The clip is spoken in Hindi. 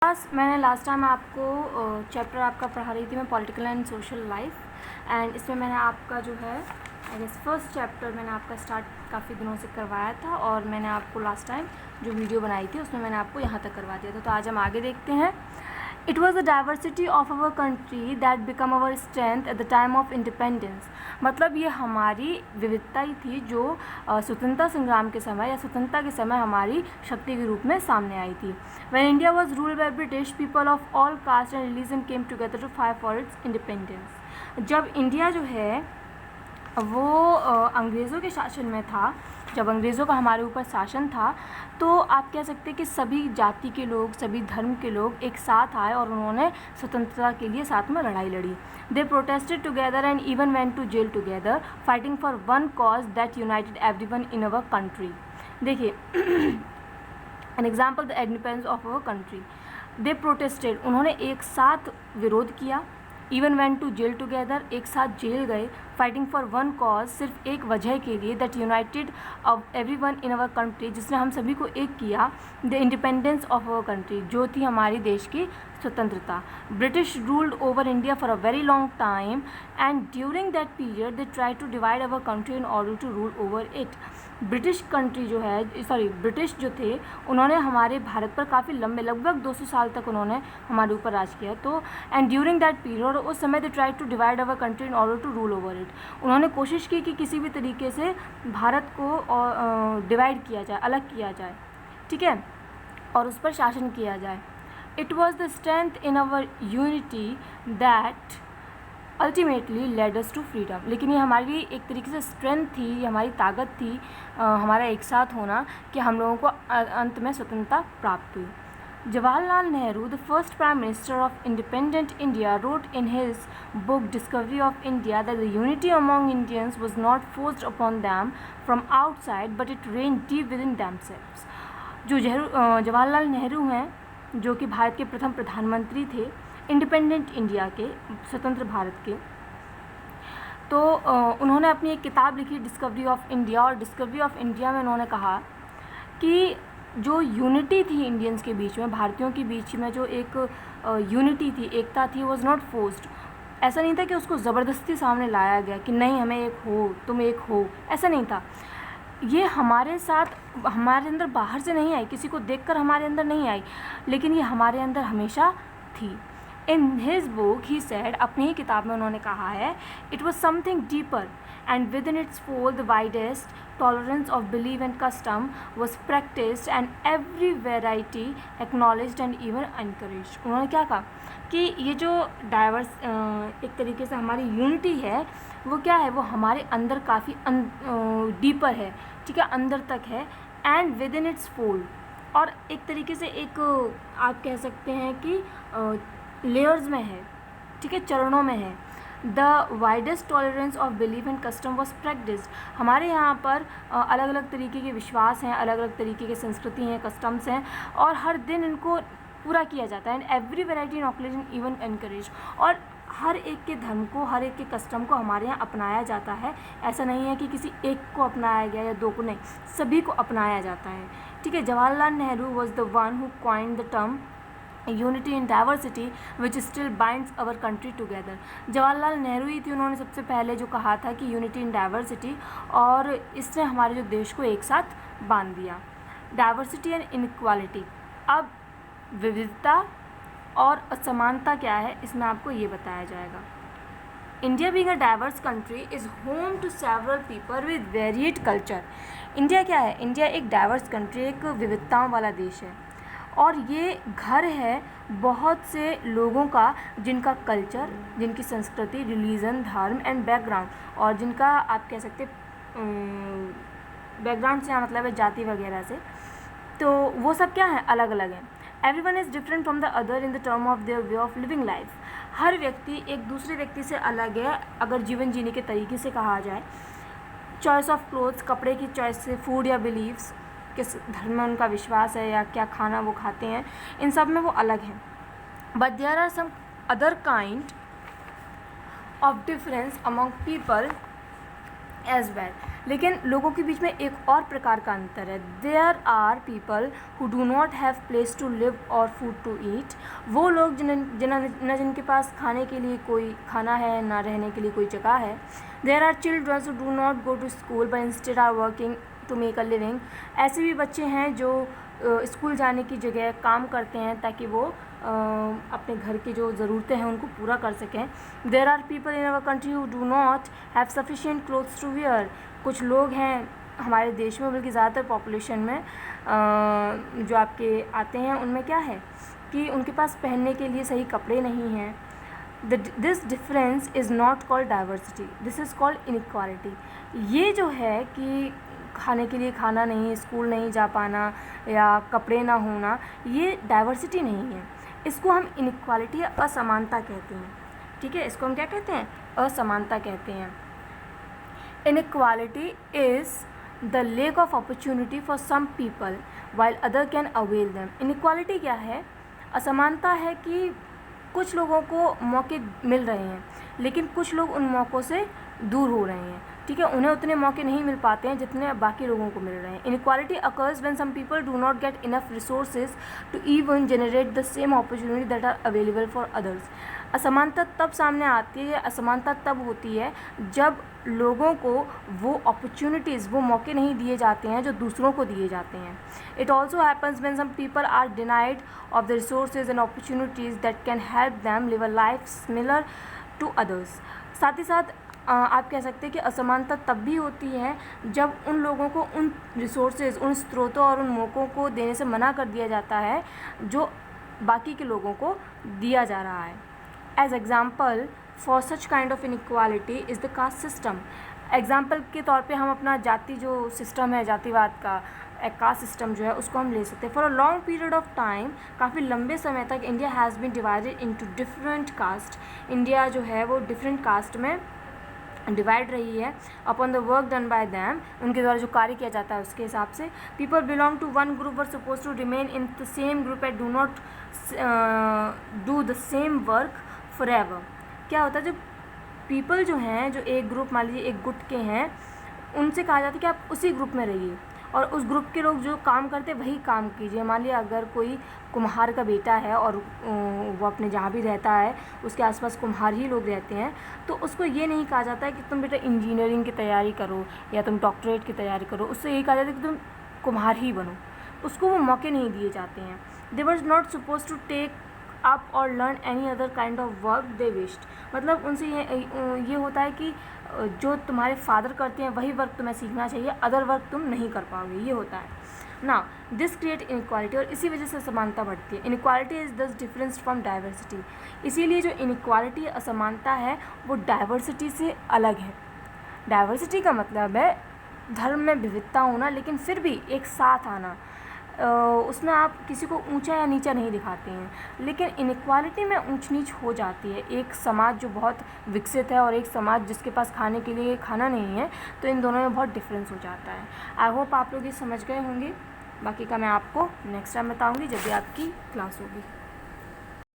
मैंने लास्ट टाइम आपको चैप्टर आपका पढ़ा रही थी मैं political and social life, and इसमें मैंने आपका जो है आई गेस फर्स्ट चैप्टर मैंने आपका स्टार्ट काफ़ी दिनों से करवाया था, और मैंने आपको लास्ट टाइम जो वीडियो बनाई थी उसमें मैंने आपको यहाँ तक करवा दिया था। तो आज हम आगे देखते हैं। It was the diversity of our country that become our strength at the time of independence. मतलब ये हमारी विविधता ही थी जो स्वतंत्रता संग्राम के समय या स्वतंत्रता के समय हमारी शक्ति के रूप में सामने आई थी। When India was ruled by British, people of all caste and religion came together to fight for its independence। जब इंडिया जो है वो अंग्रेज़ों के शासन में था, जब अंग्रेज़ों का हमारे ऊपर शासन था, तो आप कह सकते हैं कि सभी जाति के लोग, सभी धर्म के लोग एक साथ आए और उन्होंने स्वतंत्रता के लिए साथ में लड़ाई लड़ी। They protested together and even went to jail together, fighting for one cause that united everyone in our country. देखिए an example the independence of our country. They protested, उन्होंने एक साथ विरोध किया। Even went to jail together, एक साथ जेल गए। फाइटिंग फॉर वन कॉज, सिर्फ एक वजह के लिए, that united every one in our country, जिसने हम सभी को एक किया। The independence of our country, जो थी हमारे देश की स्वतंत्रता। British ruled over India for a very long time and during that period they try to divide our country in order to rule over it. British country जो है, ब्रिटिश जो थे, उन्होंने हमारे भारत पर काफ़ी लंबे, लगभग 200 साल तक उन्होंने हमारे ऊपर राज किया। तो एंड ड्यूरिंग दैट पीरियड, उस समय they try to divide our country in order to rule over it. उन्होंने कोशिश की कि किसी भी तरीके से भारत को डिवाइड किया जाए, अलग किया जाए, ठीक है, और उस पर शासन किया जाए। It was the strength in our unity that ultimately led us to freedom. लेकिन ये हमारी एक तरीके से स्ट्रेंथ थी, ये हमारी ताकत थी, हमारा एक साथ होना, कि हम लोगों को अंत में स्वतंत्रता प्राप्त हुई। Jawaharlal Nehru, the first prime minister of independent India, wrote in his book discovery of India that the unity among Indians was not forced upon them from outside but it rain deep with in themselves. जो जवाहरलाल नेहरू हैं, जो कि भारत के प्रथम प्रधानमंत्री थे, इंडिपेंडेंट इंडिया के, स्वतंत्र भारत के, तो उन्होंने अपनी एक किताब लिखी डिस्कवरी ऑफ इंडिया, और डिस्कवरी ऑफ इंडिया में उन्होंने कहा कि जो यूनिटी थी इंडियंस के बीच में, भारतीयों के बीच में जो एक यूनिटी थी, एकता थी, वॉज नॉट फोर्स्ड। ऐसा नहीं था कि उसको ज़बरदस्ती सामने लाया गया कि नहीं हमें एक हो, तुम एक हो, ऐसा नहीं था। ये हमारे साथ, हमारे अंदर बाहर से नहीं आई, किसी को देखकर हमारे अंदर नहीं आई, लेकिन ये हमारे अंदर हमेशा थी। In his book he said, अपनी ही किताब में उन्होंने कहा है, it was something deeper and with in its fold the widest tolerance of believe and custom was practised and every variety acknowledged and even encourage. उन्होंने क्या कहा कि ये जो डाइवर्स एक तरीके से हमारी यूनिटी है, वो क्या है, वो हमारे अंदर काफ़ी डीपर है, ठीक है, अंदर तक है, and with in its fold, और एक तरीके से एक आप कह सकते हैं कि लेयर्स में है, ठीक है, चरणों में है। The widest tolerance of belief and custom was practised. हमारे यहाँ पर अलग अलग तरीके के विश्वास हैं, अलग अलग तरीके की संस्कृति हैं, कस्टम्स हैं, और हर दिन इनको पूरा किया जाता है। And every variety knowledge and even encourage, और हर एक के धर्म को, हर एक के कस्टम को हमारे यहाँ अपनाया जाता है। ऐसा नहीं है कि किसी एक को अपनाया गया या दो को, नहीं, सभी को अपनाया जाता है, ठीक है। Jawaharlal Nehru was the one who coined the term unity in diversity which still binds our country together. Jawaharlal Nehru ही थी, उन्होंने सबसे पहले जो कहा था कि यूनिटी इन डाइवर्सिटी, और इसने हमारे जो देश को एक साथ बांध दिया। डाइवर्सिटी एंड इनइक्वालिटी, अब विविधता और असमानता क्या है, इसमें आपको ये बताया जाएगा। India being a diverse country is home to several people with varied culture. India क्या है, इंडिया एक डाइवर्स कंट्री, एक विविधताओं वाला देश है, और ये घर है बहुत से लोगों का, जिनका कल्चर, जिनकी संस्कृति, रिलीजन, धर्म एंड बैकग्राउंड, और जिनका आप कह सकते बैकग्राउंड से मतलब है जाति वगैरह से, तो वो सब क्या है, अलग अलग हैं। Everyone is different from the other in the term of their way of living life. हर व्यक्ति एक दूसरे व्यक्ति से अलग है, अगर जीवन जीने के तरीके से कहा जाए। चॉइस ऑफ क्लोथ्स, कपड़े की चॉइस से, फूड या बिलीव्स, किस धर्म में उनका विश्वास है या क्या खाना वो खाते हैं, इन सब में वो अलग हैं। But there are some other kind of difference among people as well. लेकिन लोगों के बीच में एक और प्रकार का अंतर है। There are people who do not have place to live और फूड टू ईट। वो लोग जिनके पास खाने के लिए कोई खाना है, ना रहने के लिए कोई जगह है। There are children who do not go to school but instead are working to make a living. ऐसे भी बच्चे हैं जो स्कूल जाने की जगह काम करते हैं ताकि वो अपने घर की जो ज़रूरतें हैं उनको पूरा कर सकें। There are people in our country who do not have sufficient clothes to wear. कुछ लोग हैं हमारे देश में, बल्कि ज़्यादातर पॉपुलेशन में जो आपके आते हैं उनमें क्या है कि उनके पास पहनने के लिए सही कपड़े नहीं हैं। This difference is not called diversity, this is called inequality. ये जो है कि खाने के लिए खाना नहीं, स्कूल नहीं जा पाना या कपड़े ना होना, ये डाइवर्सिटी नहीं है। इसको हम इनइक्वालिटी या असमानता कहते हैं। ठीक है, इसको हम क्या कहते हैं? असमानता कहते हैं। Inequality is the lack of opportunity for some people while other can avail them. Inequality क्या है? असमानता है कि कुछ लोगों को मौके मिल रहे हैं लेकिन कुछ लोग उन मौक़ों से दूर हो रहे हैं। ठीक है, उन्हें उतने मौके नहीं मिल पाते हैं जितने बाकी लोगों को मिल रहे हैं। Inequality occurs when some people do not get enough resources to even generate the same opportunity that are available for others. असमानता तब सामने आती है, असमानता तब होती है जब लोगों को वो अपॉर्चुनिटीज़, वो मौके नहीं दिए जाते हैं जो दूसरों को दिए जाते हैं। It also happens when some people are denied of the resources and opportunities that can help them live a life similar to others. साथ ही साथ आप कह सकते हैं कि असमानता तब भी होती है जब उन लोगों को उन रिसोर्सेज, उन स्रोतों और उन मौक़ों को देने से मना कर दिया जाता है जो बाकी के लोगों को दिया जा रहा है। As example for such kind of inequality is the caste system. Example के तौर पे हम अपना जाति जो सिस्टम है, जातिवाद का एक कास्ट सिस्टम जो है उसको हम ले सकते हैं। For a long period of time, काफ़ी लंबे समय तक India has been divided into different caste. India जो है वो डिफरेंट कास्ट में डिवाइड रही है upon the work done by them, उनके द्वारा जो कार्य किया जाता है उसके हिसाब से। People belong to one group were suppose to remain in the same group and do not do the same work forever एवर। क्या होता है, जब पीपल जो हैं, जो एक ग्रुप, मान लीजिए एक गुट के हैं, उनसे कहा जाता है कि आप उसी ग्रुप में रहिए और उस ग्रुप के लोग जो काम करते हैं वही काम कीजिए। मान लिया अगर कोई कुम्हार का बेटा है और वो अपने जहाँ भी रहता है उसके आसपास कुम्हार ही लोग रहते हैं, तो उसको ये नहीं कहा जाता है कि तुम बेटा इंजीनियरिंग की तैयारी करो या तुम डॉक्टरेट की तैयारी करो, उससे यही कहा जाता है कि तुम कुम्हार ही बनो। उसको वो मौके नहीं दिए जाते हैं। They were not suppose to take up or learn any other kind of work they wished. मतलब उनसे ये होता है कि जो तुम्हारे फादर करते हैं वही वर्क तुम्हें सीखना चाहिए, अदर वर्क तुम नहीं कर पाओगे, ये होता है ना। दिस क्रिएट इनइक्वालिटी, और इसी वजह से असमानता बढ़ती है। इनइक्वालिटी इज़ दस डिफरेंस फ्रॉम डाइवर्सिटी। इसीलिए जो इनइक्वालिटी, असमानता है वो डाइवर्सिटी से अलग है। डाइवर्सिटी का मतलब है धर्म में विविधता होना लेकिन फिर भी एक साथ आना, उसमें आप किसी को ऊंचा या नीचा नहीं दिखाते हैं। लेकिन इनइक्वालिटी में ऊंच नीच हो जाती है। एक समाज जो बहुत विकसित है और एक समाज जिसके पास खाने के लिए खाना नहीं है, तो इन दोनों में बहुत डिफरेंस हो जाता है। आई होप आप लोग ये समझ गए होंगे। बाकी का मैं आपको नेक्स्ट टाइम बताऊंगी जब भी आपकी क्लास होगी।